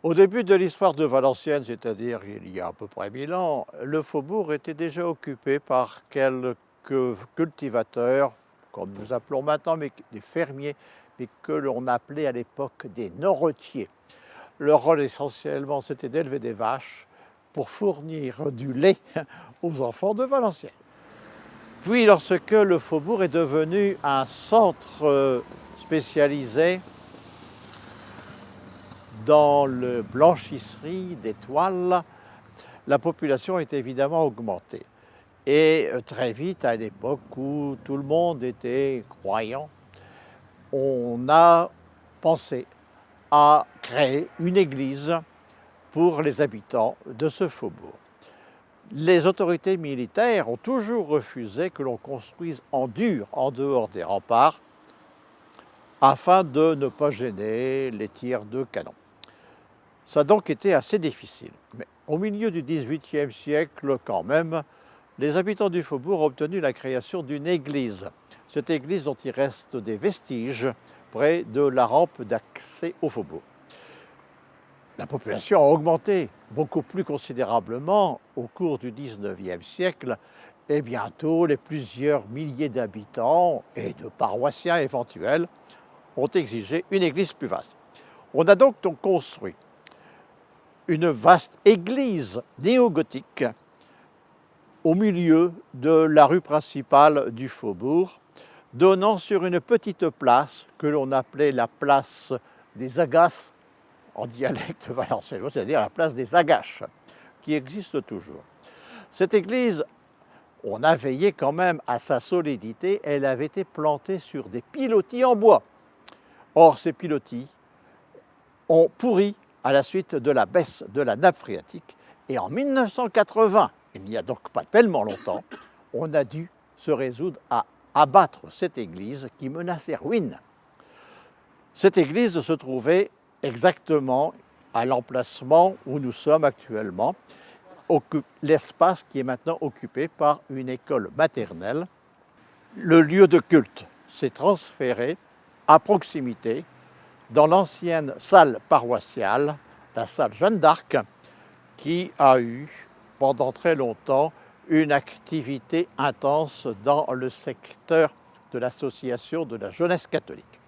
Au début de l'histoire de Valenciennes, c'est-à-dire il y a à peu près 1000 ans, le faubourg était déjà occupé par quelques cultivateurs, comme nous appelons maintenant, mais des fermiers, mais que l'on appelait à l'époque des norotiers. Leur rôle essentiellement, c'était d'élever des vaches pour fournir du lait aux enfants de Valenciennes. Puis, lorsque le faubourg est devenu un centre spécialisé dans la blanchisserie des toiles, la population est évidemment augmentée. Et très vite, à l'époque où tout le monde était croyant, on a pensé à créer une église pour les habitants de ce faubourg. Les autorités militaires ont toujours refusé que l'on construise en dur, en dehors des remparts, afin de ne pas gêner les tirs de canon. Ça a donc été assez difficile. Mais au milieu du XVIIIe siècle, quand même, les habitants du faubourg ont obtenu la création d'une église. Cette église dont il reste des vestiges près de la rampe d'accès au faubourg. La population a augmenté beaucoup plus considérablement au cours du XIXe siècle et bientôt les plusieurs milliers d'habitants et de paroissiens éventuels ont exigé une église plus vaste. On a donc construit une vaste église néo-gothique au milieu de la rue principale du faubourg, donnant sur une petite place que l'on appelait la place des Agaces, en dialecte valenciennois, c'est-à-dire la place des Agaches, qui existe toujours. Cette église, on a veillé quand même à sa solidité, elle avait été plantée sur des pilotis en bois. Or, ces pilotis ont pourri à la suite de la baisse de la nappe phréatique, et en 1980, il n'y a donc pas tellement longtemps, on a dû se résoudre à abattre cette église qui menaçait ruine. Cette église se trouvait exactement à l'emplacement où nous sommes actuellement, l'espace qui est maintenant occupé par une école maternelle. Le lieu de culte s'est transféré à proximité dans l'ancienne salle paroissiale, la salle Jeanne d'Arc, qui a eu pendant très longtemps une activité intense dans le secteur de l'association de la jeunesse catholique.